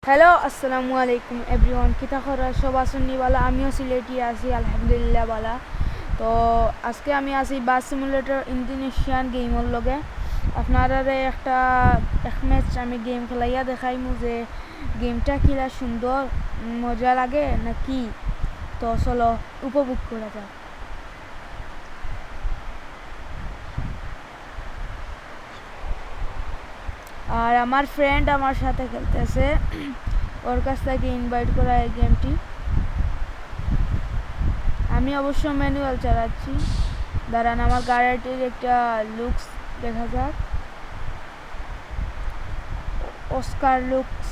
Hello আসসালামু আলাইকুম everyone কিতা খবর সব আসুননি বালা আমিও সিলেটি আছি আলহামদুলিল্লাহ বালা তো আজকে আমি আছি বাস সিমুলেটর ইন্দোনেশিয়ান গেমের লগে আপনারা একটা এক ম্যাচ আমি গেম খেলাইয়া দেখাইমু যে গেমটা কিলা সুন্দর মজা লাগে নাকি তো চলো উপভোগ করা যাক আর আমার ফ্রেন্ড আমার সাথে খেলতেছে ওর কাছ থেকে ইনভাইট করা এই গেমটি আমি অবশ্য ম্যানুয়াল চালাচ্ছি দাঁড়ান আমার গাড়িটির একটা লুকস দেখা যাক অস্কার লুকস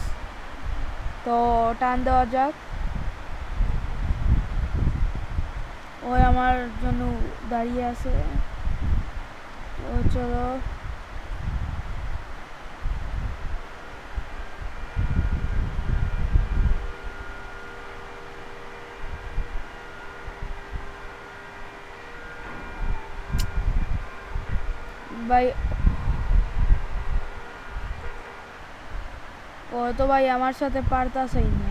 তো টান দেওয়া যাক ওই আমার জন্য দাঁড়িয়ে আছে তো চলো ভাই ও তো ভাই আমার সাথে পারতাছেই না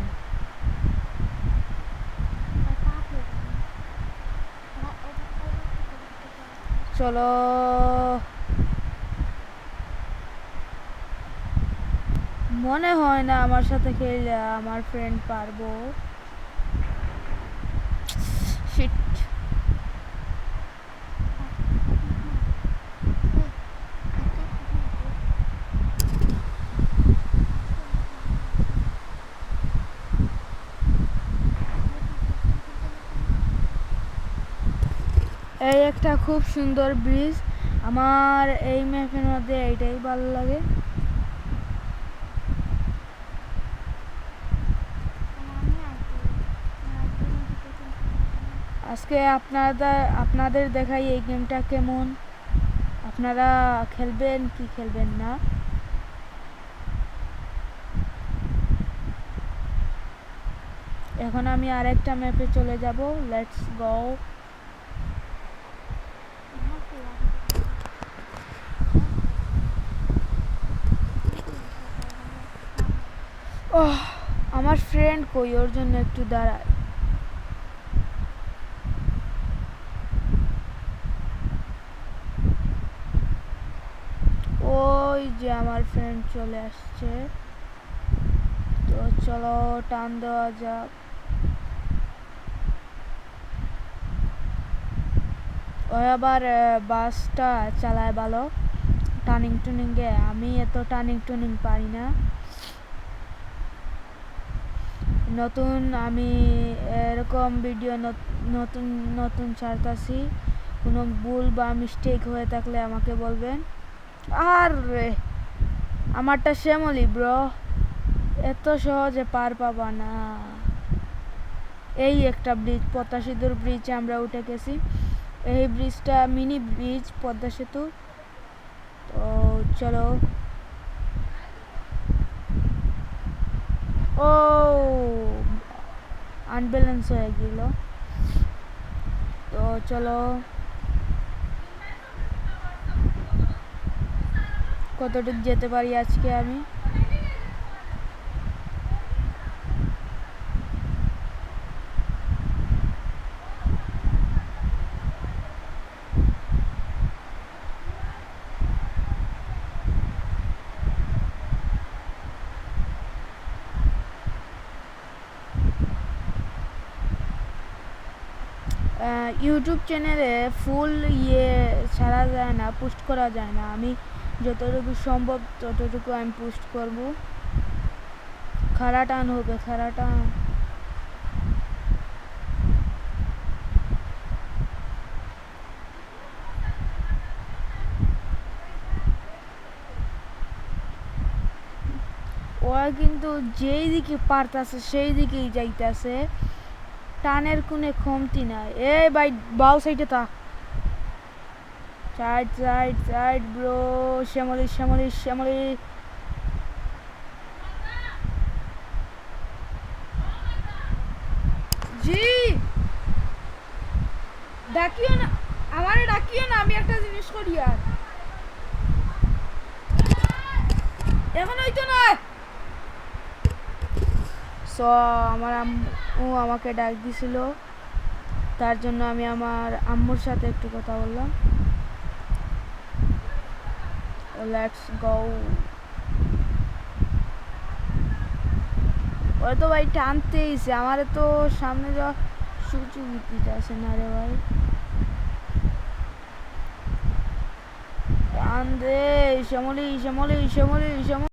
চলো মনে হয় না আমার সাথে খেললে আমার ফ্রেন্ড পারবো শিট এই একটা খুব সুন্দর ব্রিজ আমার এই ম্যাপের মধ্যে এইটাই ভালো লাগে আজকে আপনাদের দেখাই এই গেমটা কেমন আপনারা খেলবেন কি খেলবেন না এখন আমি আরেকটা ম্যাপে চলে যাব লেটস গো আমার ফ্রেন্ড কই ওর জন্য একটু দাঁড়ায় ওই যে আমার ফ্রেন্ড চলে আসছে তো চলো টান দেওয়া যাক ও আবার বাসটা চালায় ভালো টার্নিং টুনিংয়ে আমি এত টার্নিং টুনিং পারি না নতুন আমি এরকম ভিডিও নতুন নতুন ছাড়তাছি কোনো ভুল বা মিস্টেক হয়ে থাকলে আমাকে বলবেন আর আমারটা শ্যামলি ব্রো এত সহজে পার পাবা না এই একটা ব্রিজ পদ্মা সেতুর ব্রিজে আমরা উঠে গেছি এই ব্রিজটা মিনি ব্রিজ পদ্মা সেতু তো চলো ও আনব্যালেন্স হয়ে গেল তো চলো কতটুকু যেতে পারি আজকে আমি ইউটিউব চ্যানেলে ফুল ছাড়া যায় না পোস্ট করা যায় না আমি যতটুকু সম্ভব ততটুকু আমি পোস্ট করব খাড়া টান হবে খাড়া টান ওরা কিন্তু যেই দিকে পারতাছে সেই দিকেই যাইতাছে টানের কোনে কমতি নাই এই ভাই বাউ সাইডে তা side side side bro Shyamoli Shyamoli Shyamoli ji ডাকিও না আমারে ডাকিও না আমি একটা জিনিস করি আর এখন হইতো না সো আমার আম্মু আমাকে ডাক দিছিল, তার জন্য আমি আমার আম্মুর সাথে একটু কথা বললাম। Let's go. ওরা তো ভাই টানতেইছে, আমার তো সামনে যাওয়া সুযোগ দিতে আসে না রে ভাই। টান দে শ্যামলি শ্যামলি শ্যামলি শ্যামলি।